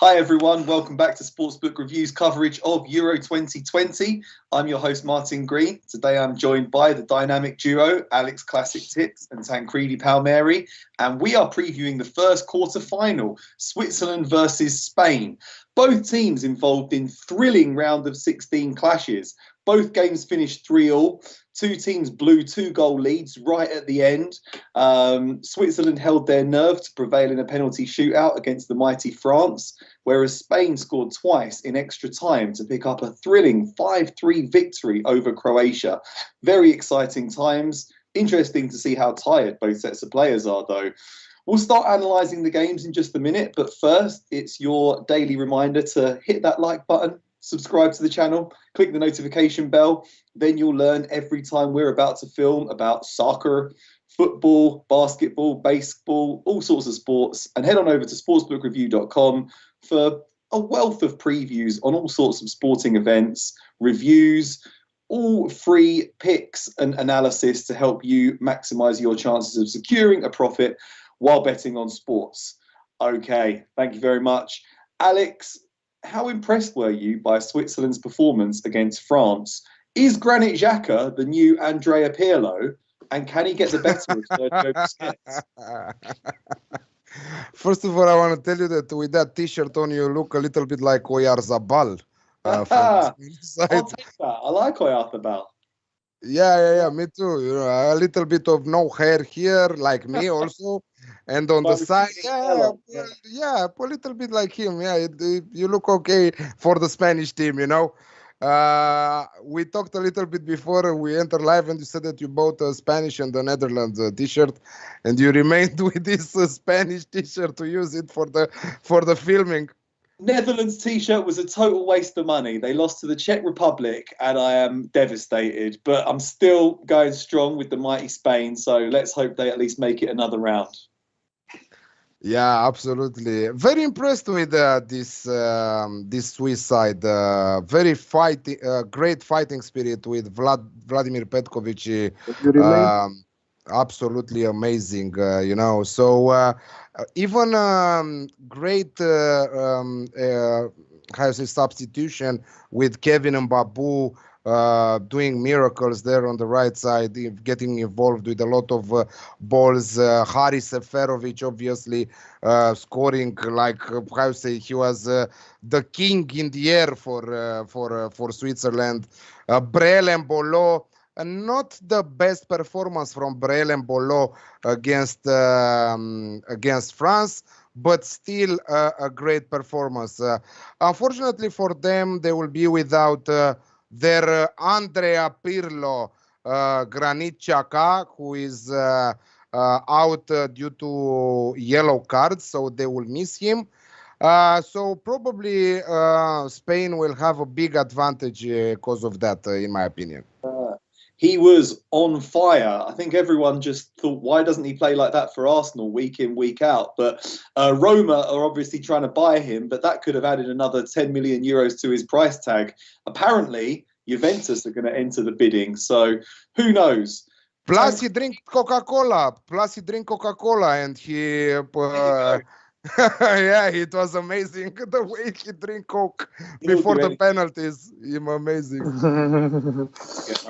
Hi everyone, welcome back to Sportsbook Review's coverage of Euro 2020. I'm your host Martin Green. Today I'm joined by the dynamic duo Alex Classic Tips and Tancredi Palmeri, and we are previewing the first quarter-final, Switzerland versus Spain. Both teams involved in thrilling round of 16 clashes. Both games finished 3-3. Two teams blew 2-goal leads right at the end. Switzerland held their nerve to prevail in a penalty shootout against the mighty France, whereas Spain scored twice in extra time to pick up a thrilling 5-3 victory over Croatia. Very exciting times. Interesting to see how tired both sets of players are, though. We'll start analysing the games in just a minute, but first, it's your daily reminder to hit that like button, subscribe to the channel, click the notification bell. Then you'll learn every time we're about to film about soccer, football, basketball, baseball, all sorts of sports. And head on over to sportsbookreview.com for a wealth of previews on all sorts of sporting events, reviews, all free picks and analysis to help you maximise your chances of securing a profit while betting on sports. Okay, thank you very much. Alex, how impressed were you by Switzerland's performance against France? Is Granit Xhaka the new Andrea Pirlo? And can he get the better of Sergio Busquets? First of all, I want to tell you that with that T-shirt on, you look a little bit like Oyarzabal. I'll take that. I like Oyarzabal. Yeah, me too. You know, a little bit of no hair here, like me also. And on the side, a little bit like him. Yeah, you look okay for the Spanish team, you know. We talked a little bit before we entered live, and you said that you bought a Spanish and the Netherlands T-shirt, and you remained with this Spanish T-shirt to use it for the filming. Netherlands T-shirt was a total waste of money. They lost to the Czech Republic, and I am devastated. But I'm still going strong with the mighty Spain, so let's hope they at least make it another round. Yeah, absolutely. Very impressed with this Swiss side. Very great fighting spirit with Vladimir Petkovic. Absolutely amazing, you know. So even great how to say substitution with Kevin and Babu doing miracles there on the right side, getting involved with a lot of balls. Haris Seferovic obviously scoring like how to say he was the king in the air for Switzerland. Brel and Bolo. Not the best performance from Brel and Bolo against France, but still a great performance. Unfortunately for them, they will be without their Andrea Pirlo, Granit Xhaka, who is out due to yellow cards, so they will miss him. So probably Spain will have a big advantage because of that, in my opinion. He was on fire. I think everyone just thought, why doesn't he play like that for Arsenal week in, week out? But Roma are obviously trying to buy him, but that could have added another 10 million euros to his price tag. Apparently, Juventus are going to enter the bidding, so who knows? Plus, he drink Coca-Cola. And he... yeah, it was amazing the way he drink Coke before the penalties. Amazing.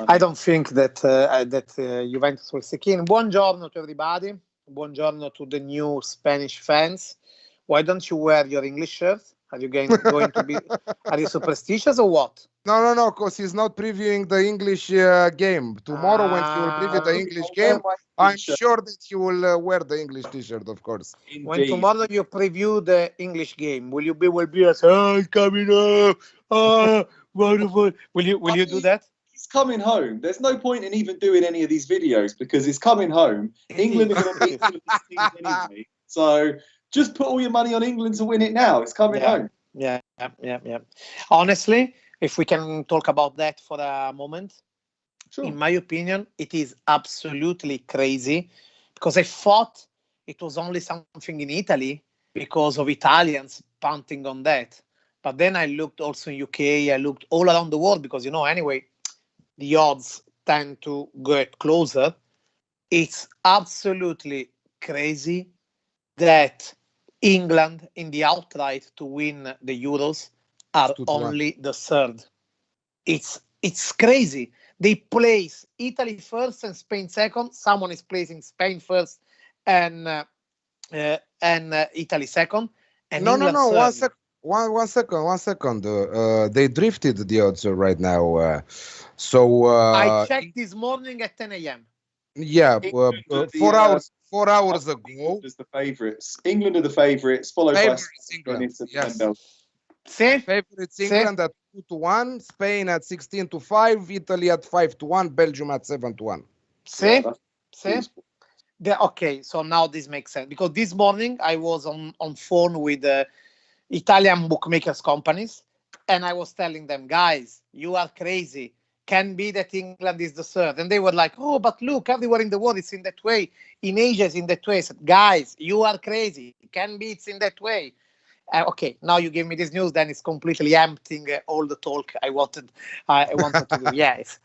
I don't think that Juventus will stick in. Buongiorno to everybody. Buongiorno to the new Spanish fans. Why don't you wear your English shirt? Are you going to be? Are you superstitious or what? No, because he's not previewing the English game. Tomorrow, when he will preview the English game, I'm sure that he will wear the English T-shirt, of course. Indeed. When tomorrow you preview the English game, will you be as it's coming up? Wonderful. Will you do that? He's coming home. There's no point in even doing any of these videos because it's coming home. England are going to beat all of these teams anyway. So just put all your money on England to win it now. It's coming home. Yeah. Honestly, if we can talk about that for a moment, sure. In my opinion, it is absolutely crazy because I thought it was only something in Italy because of Italians punting on that. But then I looked also in UK, I looked all around the world because, anyway, the odds tend to get closer. It's absolutely crazy that England in the outright to win the Euros are only the third. It's crazy. They place Italy first and Spain second. Someone is placing Spain first and Italy second. And No, England no, no. third. One second. They drifted the odds right now. So I checked this morning at 10 a.m. Yeah, 4 hours. 4 hours ago. England is the favourites. England are the favourites, followed by England. Yes. Favorites England at 2-1, Spain at 16-5, Italy at 5-1, Belgium at 7-1. See? Okay, so now this makes sense because this morning I was on phone with Italian bookmakers companies, and I was telling them, guys, you are crazy. Can be that England is the third. And they were like, oh, but look, everywhere in the world it's in that way. In Asia it's in that way. I said, guys, you are crazy. Can be it's in that way. Okay, now you give me this news, then it's completely emptying all the talk I wanted to do. Yes.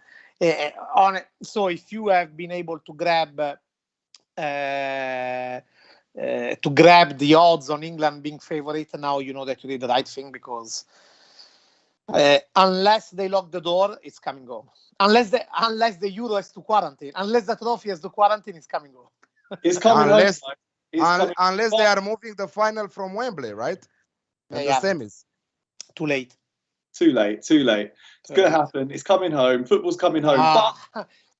So if you have been able to grab the odds on England being favorite, now you know that you did the right thing because unless they lock the door, it's coming home. Unless the Euro has to quarantine, unless the trophy has to quarantine, it's coming home. It's coming unless they are moving the final from Wembley, right? And the semis. Too late. It's going to happen. It's coming home. Football's coming home. But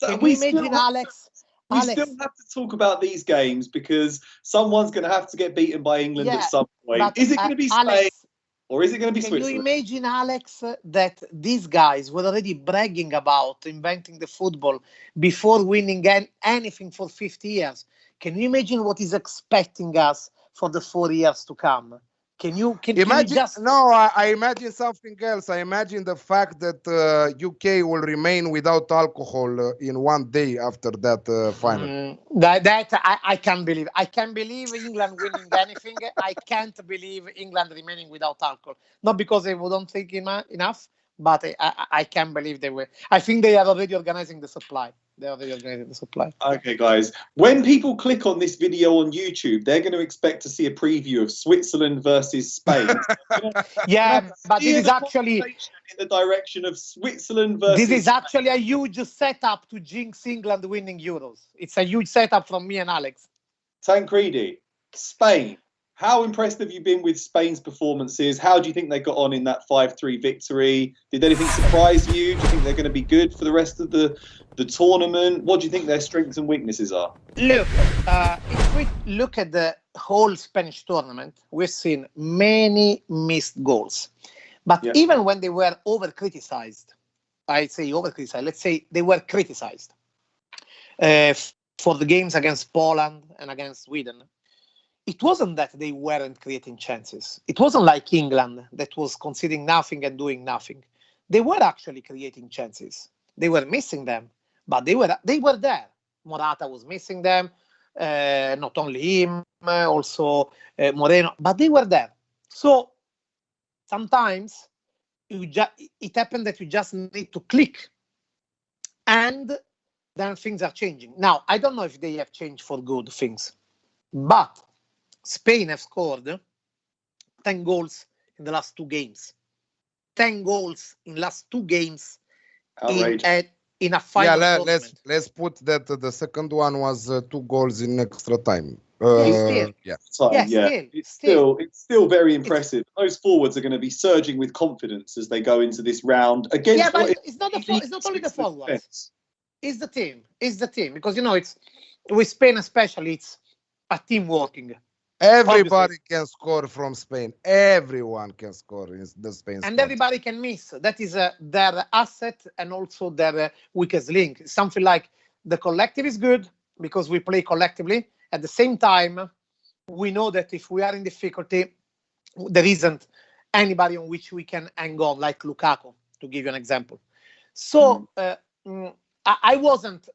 can you imagine, Alex? We still have to talk about these games because someone's going to have to get beaten by England at some point. Is it going to be Spain? Alex, or is it going to be Switzerland? Can you imagine, Alex, that these guys were already bragging about inventing the football before winning anything for 50 years? Can you imagine what is expecting us for the 4 years to come? Can you just... No, I imagine something else. I imagine the fact that UK will remain without alcohol in 1 day after that final. I can't believe. I can't believe England winning anything. I can't believe England remaining without alcohol. Not because they wouldn't think enough, but I can't believe they were. I think they are already organizing the supply. Okay, guys. When people click on this video on YouTube, they're going to expect to see a preview of Switzerland versus Spain. Yeah, but this is actually in the direction of Switzerland versus. This is actually a huge setup to jinx England winning Euros. It's a huge setup from me and Alex. Tancredi, Spain. How impressed have you been with Spain's performances? How do you think they got on in that 5-3 victory? Did anything surprise you? Do you think they're going to be good for the rest of the tournament? What do you think their strengths and weaknesses are? Look, if we look at the whole Spanish tournament, we've seen many missed goals. But even when they were over-criticized, let's say they were criticized for the games against Poland and against Sweden, it wasn't that they weren't creating chances. It wasn't like England that was conceding nothing and doing nothing. They were actually creating chances. They were missing them, but they were there. Morata was missing them, not only him, also Moreno, but they were there. So sometimes it happened that you just need to click, and then things are changing. Now, I don't know if they have changed for good things, but Spain have scored 10 goals in the last 2 games. 10 goals in last 2 games in a final tournament. Let's put that the second one was 2 goals in extra time. It's still very impressive. Those forwards are going to be surging with confidence as they go into this round against. Yeah, but it's not only the forwards. It's the team. Because it's with Spain especially. It's a team working. Everybody can score from Spain. Everyone can score in the Spain. And everybody can miss. That is their asset and also their weakest link. Something like the collective is good because we play collectively. At the same time, we know that if we are in difficulty, there isn't anybody on which we can hang on, like Lukaku, to give you an example. So I wasn't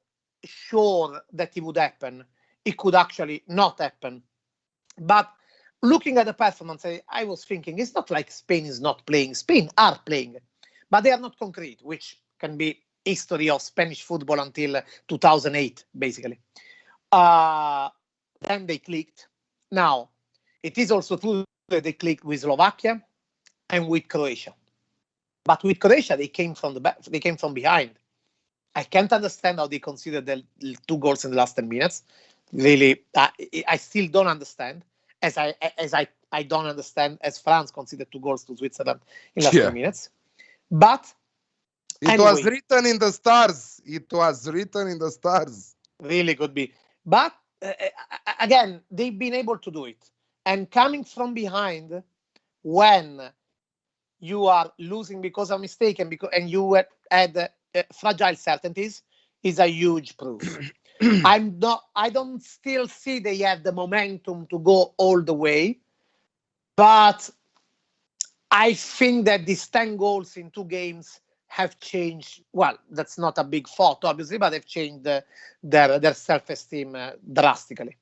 sure that it would happen. It could actually not happen. But looking at the performance, I was thinking, it's not like Spain is not playing. Spain are playing, but they are not concrete, which can be history of Spanish football until 2008, basically. Then they clicked. Now, it is also true that they clicked with Slovakia and with Croatia. But with Croatia, they came from the back. They came from behind. I can't understand how they considered the 2 goals in the last 10 minutes. Really, I still don't understand. As I don't understand as France considered 2 goals to Switzerland in the last 10 minutes. But it was written in the stars. It was written in the stars. Really could be. But again, they've been able to do it. And coming from behind when you are losing because of mistake and you had fragile certainties is a huge proof. I don't still see they have the momentum to go all the way, but I think that these 10 goals in 2 games have changed. Well, that's not a big fault, obviously, but they've changed their self-esteem drastically.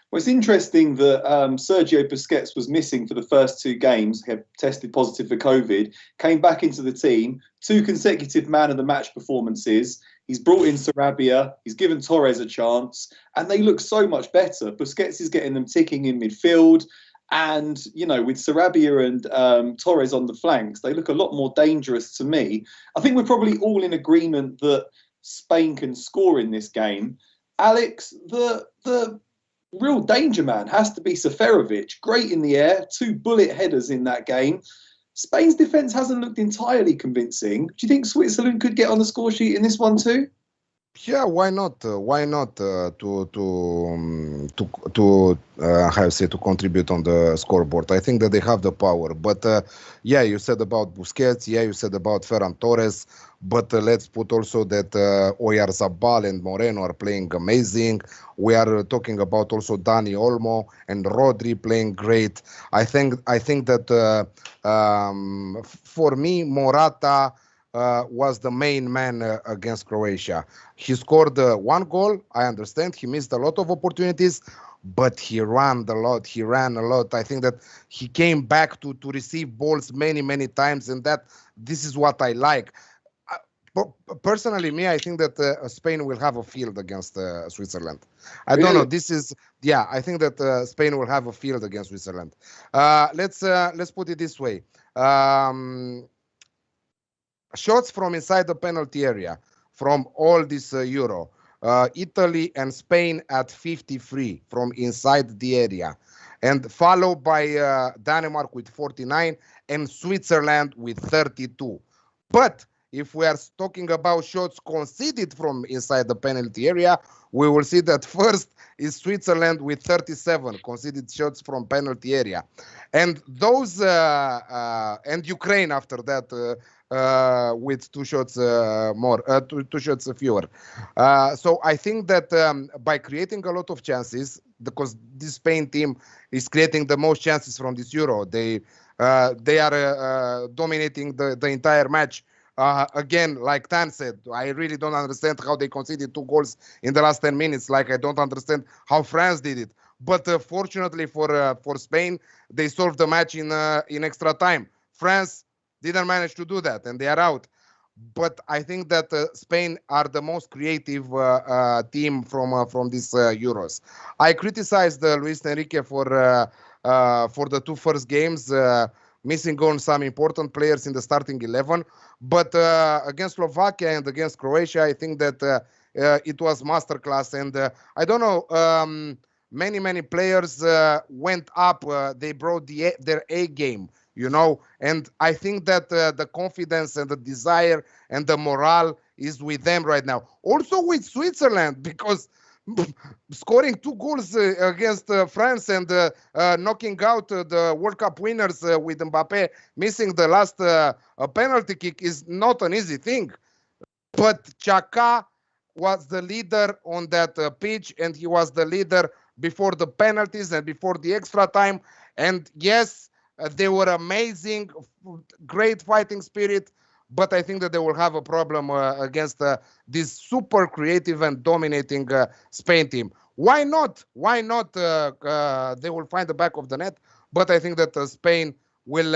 Well, it's interesting that Sergio Busquets was missing for the first 2 games, had tested positive for COVID, came back into the team, 2 consecutive man of the match performances. He's brought in Sarabia, he's given Torres a chance, and they look so much better. Busquets is getting them ticking in midfield. And, you know, with Sarabia and Torres on the flanks, they look a lot more dangerous to me. I think we're probably all in agreement that Spain can score in this game. Alex, the real danger man has to be Seferovic. Great in the air, 2 bullet headers in that game. Spain's defence hasn't looked entirely convincing. Do you think Switzerland could get on the score sheet in this one too? Yeah, why not? Why not to contribute on the scoreboard? I think that they have the power. But yeah, you said about Busquets. Yeah, you said about Ferran Torres. But let's put also that Oyarzabal and Moreno are playing amazing. We are talking about also Dani Olmo and Rodri playing great. I think that for me, Morata was the main man against Croatia. He scored 1 goal. I understand he missed a lot of opportunities, but he ran a lot. He ran a lot. I think that he came back to receive balls many times, and that this is what I like. Personally, I think that Spain will have a field against Switzerland. I don't know. I think that Spain will have a field against Switzerland. Let's put it this way. Shots from inside the penalty area from all this Euro. Italy and Spain at 53 from inside the area, and followed by Denmark with 49 and Switzerland with 32. But if we are talking about shots conceded from inside the penalty area, we will see that first is Switzerland with 37 conceded shots from penalty area, and those and Ukraine after that with 2 shots more, 2 shots fewer. So I think that by creating a lot of chances, because this Spain team is creating the most chances from this Euro, they are dominating the entire match. Again, like Tan said, I really don't understand how they conceded 2 goals in the last 10 minutes. Like I don't understand how France did it. But fortunately for Spain, they solved the match in extra time. France didn't manage to do that, and they are out. But I think that Spain are the most creative team from these Euros. I criticized Luis Enrique for the 2 first games, missing on some important players in the starting 11. But against Slovakia and against Croatia, I think that it was masterclass. And I don't know, many players went up. They brought their A game, you know. And I think that the confidence and the desire and the morale is with them right now. Also with Switzerland, because scoring 2 goals against France and knocking out the World Cup winners with Mbappe missing the last penalty kick is not an easy thing. But Xhaka was the leader on that pitch, and he was the leader before the penalties and before the extra time. And yes, they were amazing, great fighting spirit. But I think that they will have a problem against this super creative and dominating Spain team. Why not? Why not? They will find the back of the net. But I think that Spain will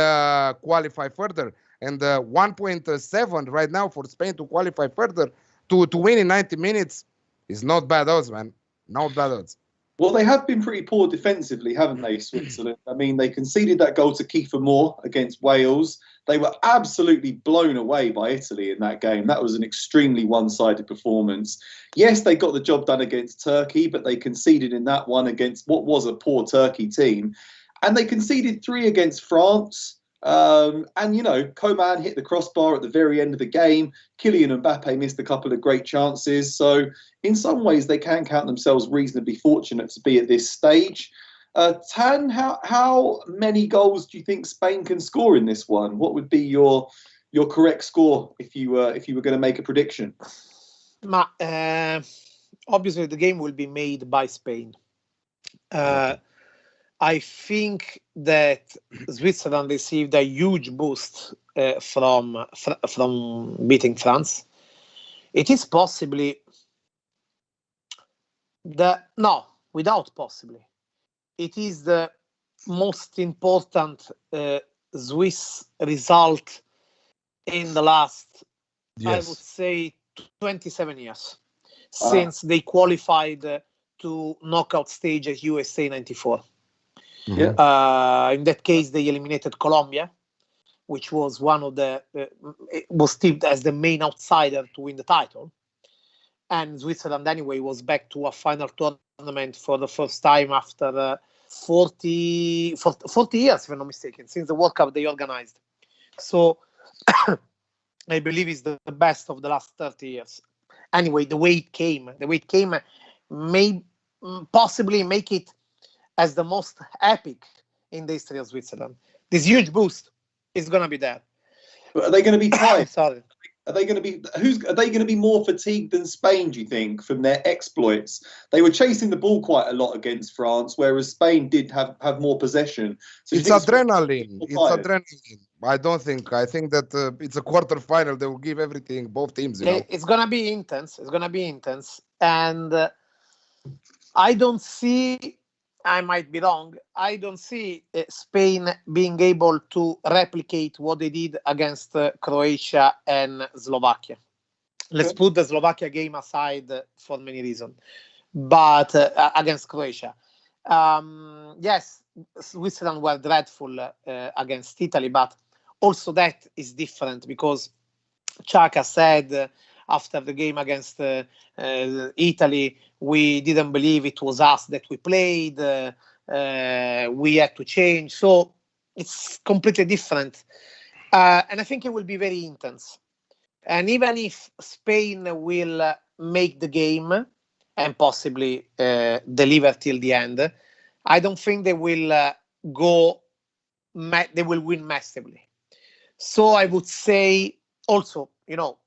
qualify further. And 1.7 right now for Spain to qualify further, to win in 90 minutes is not bad odds, man. Not bad odds. Well, they have been pretty poor defensively, haven't they, Switzerland? I mean, they conceded that goal to Kiefer Moore against Wales. They were absolutely blown away by Italy in that game. That was an extremely one-sided performance. Yes, they got the job done against Turkey, but they conceded in that one against what was a poor Turkey team. And they conceded 3 against France. And, you know, Coman hit the crossbar at the very end of the game. Kylian Mbappe missed a couple of great chances. So in some ways, they can count themselves reasonably fortunate to be at this stage. Tan, how many goals do you think Spain can score in this one? What would be your correct score if you were going to make a prediction? Obviously, the game will be made by Spain. I think that Switzerland received a huge boost from beating France. It is possibly without possibly. It is the most important Swiss result in the last, I would say, 27 years since they qualified to knockout stage at USA 94. Yeah. In that case, they eliminated Colombia, which was one of was tipped as the main outsider to win the title. And Switzerland, anyway, was back to a final tournament for the first time after 40 years, if I'm not mistaken, since the World Cup they organized. So I believe it's the best of the last 30 years. Anyway, the way it came may possibly make it as the most epic in the history of Switzerland. This huge boost is going to be there. But are they going to be tired? Sorry. Are they going to be more fatigued than Spain, do you think, from their exploits? They were chasing the ball quite a lot against France, whereas Spain did have more possession. So it's adrenaline. It's adrenaline. I don't think. I think that it's a quarterfinal. They will give everything, both teams. You know? It's going to be intense. It's going to be intense. And I don't see, I might be wrong, I don't see Spain being able to replicate what they did against Croatia and Slovakia. Let's put the Slovakia game aside for many reasons. But against Croatia. Yes, Switzerland were dreadful against Italy, but also that is different because Xhaka said after the game against Italy, we didn't believe it was us that we played. We had to change. So it's completely different. And I think it will be very intense. And even if Spain will make the game and possibly deliver till the end, I don't think they will they will win massively. So I would say also, you know,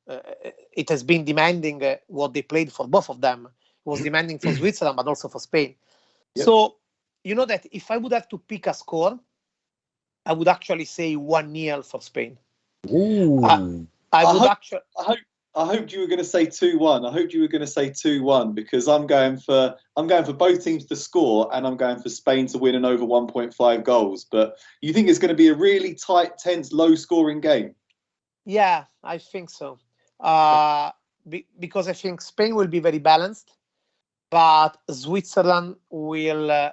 it has been demanding what they played for both of them. It was demanding for Switzerland, but also for Spain. Yep. So, you know that if I would have to pick a score, I would actually say 1-0 for Spain. Ooh. I hoped you were going to say 2-1. I hoped you were going to say 2-1 because I'm going for both teams to score and I'm going for Spain to win and over 1.5 goals. But you think it's going to be a really tight, tense, low-scoring game? Yeah, I think so. Because I think Spain will be very balanced, but Switzerland will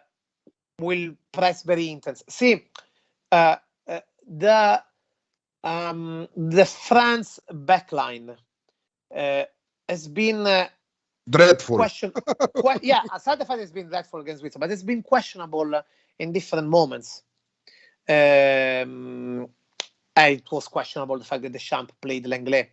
press very intense. See, the France backline has been dreadful. Aside the fact it's been dreadful against Switzerland, but it's been questionable in different moments. It was questionable the fact that Deschamps played Lenglet.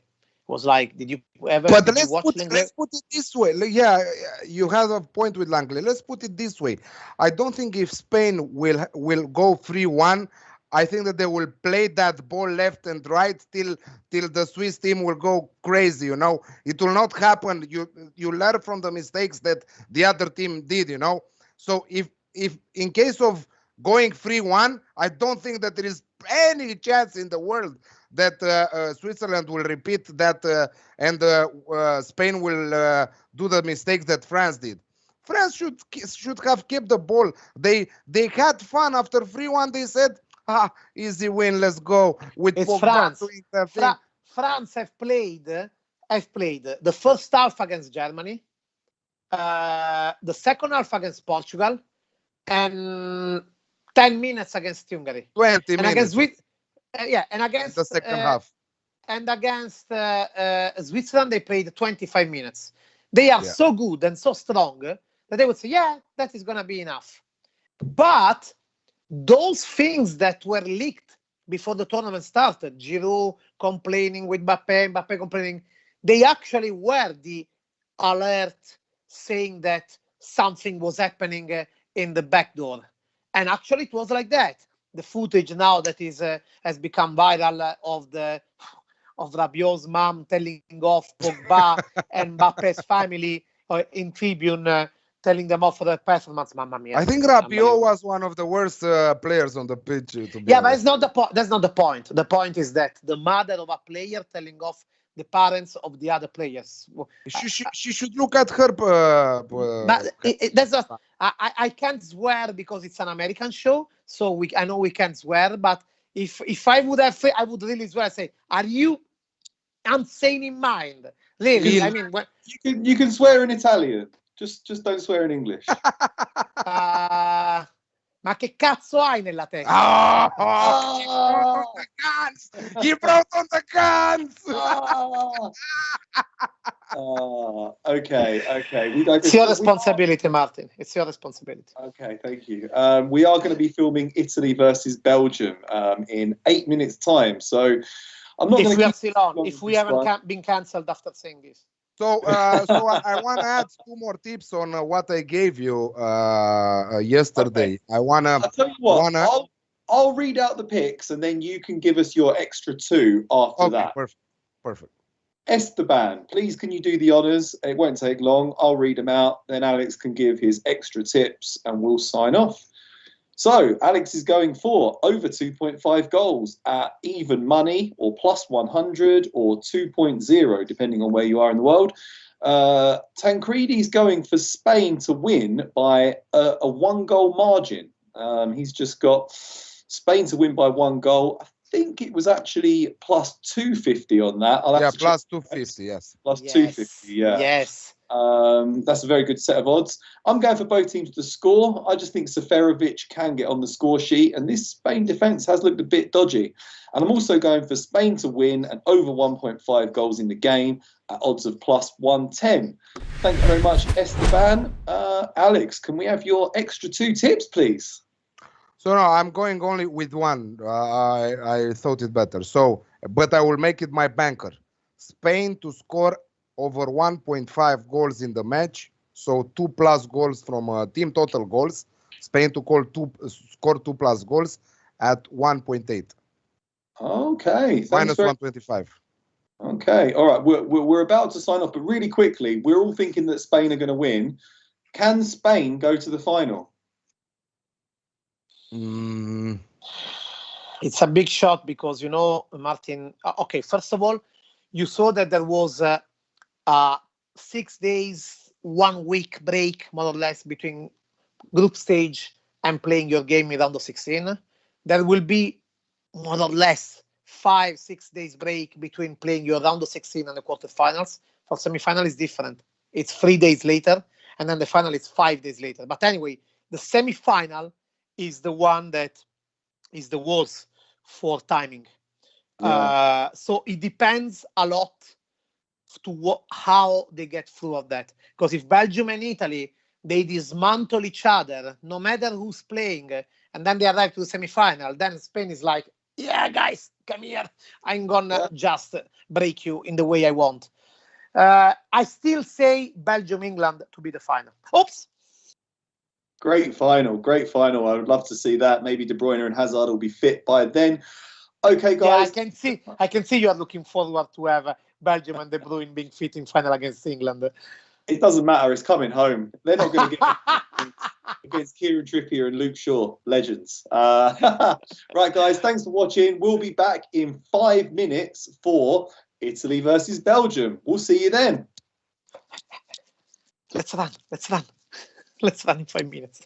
It was like, did you ever watch Lenglet? Let's put it this way. Yeah, you have a point with Lenglet. Let's put it this way. I don't think if Spain will go 3-1, I think that they will play that ball left and right till the Swiss team will go crazy, you know. It will not happen. You learn from the mistakes that the other team did, you know. So if in case of going 3-1, I don't think that there is any chance in the world that Switzerland will repeat that and Spain will do the mistakes that France did. France should have kept the ball. They had fun after 3-1. They said, easy win, let's go. It's France. France have played the first half against Germany, the second half against Portugal, and 10 minutes against Hungary. 20 minutes. And against the second half. And against Switzerland, they played 25 minutes. They are so good and so strong that they would say, yeah, that is going to be enough. But those things that were leaked before the tournament started, Giroud complaining with Mbappe complaining, they actually were the alert saying that something was happening in the back door. And actually it was like that. The footage now that is has become viral of Rabiot's mom telling off Pogba and Mbappe's family in tribune, telling them off for their performance. Mamma mia! I think Rabiot was one of the worst players on the pitch. To be honest. But it's not the point. That's not the point. The point is that the mother of a player telling off the parents of the other players. She should look at her. But that's not. I can't swear because it's an American show, so I know we can't swear. But if I would have, I would really swear. Say, are you insane in mind? Really? I mean, you can swear in Italian. Just don't swear in English. Ma che cazzo hai nella testa? He brought on the guns. Okay. It's your responsibility, Martin. It's your responsibility. Okay, thank you. We are going to be filming Italy versus Belgium in 8 minutes' time. So I'm not going to. If we are still on, if we haven't been cancelled after saying this. So I want to add 2 more tips on what I gave you yesterday. Okay. I'll tell you what. I'll read out the picks and then you can give us your extra 2 after that. Perfect. Esteban, please can you do the honours? It won't take long. I'll read them out. Then Alex can give his extra tips and we'll sign off. So Alex is going for over 2.5 goals at even money or plus 100 or 2.0, depending on where you are in the world. Tancredi is going for Spain to win by a 1-goal margin. He's just got Spain to win by 1 goal. I think it was actually plus 250 on that. Plus 250, yes. Plus 250, yeah. Yes. That's a very good set of odds. I'm going for both teams to score. I just think Seferovic can get on the score sheet, and this Spain defence has looked a bit dodgy. And I'm also going for Spain to win and over 1.5 goals in the game at odds of plus 110. Thank you very much, Esteban. Alex, can we have your extra 2 tips, please? So no, I'm going only with 1. I thought it better. So, but I will make it my banker. Spain to score over 1.5 goals in the match. So 2+ goals from team total goals. Spain to score 2+ goals at 1.8. Okay. Minus 125. Okay. All right. We're about to sign off, but really quickly, we're all thinking that Spain are going to win. Can Spain go to the final? It's a big shot because, Martin, okay, first of all, you saw that there was a 6 days, 1 week break, more or less, between group stage and playing your game in round of 16. There will be more or less 5-6 days break between playing your round of 16 and the quarterfinals. For semi-final is different. It's 3 days later, and then the final is 5 days later. But anyway, the semi-final is the one that is the worst for timing. Yeah. So it depends a lot to how they get through of that. Because if Belgium and Italy, they dismantle each other, no matter who's playing, and then they arrive to the semi-final, then Spain is like, yeah, guys, come here. I'm going to just break you in the way I want. I still say Belgium-England to be the final. Oops. Great final. I would love to see that. Maybe De Bruyne and Hazard will be fit by then. Okay, guys. Yeah, I can see you are looking forward to have Belgium and De Bruyne being fit in final against England. It doesn't matter. It's coming home. They're not going to get against Kieran Trippier and Luke Shaw, legends. Right, guys. Thanks for watching. We'll be back in 5 minutes for Italy versus Belgium. We'll see you then. Let's run. Let's run in 5 minutes.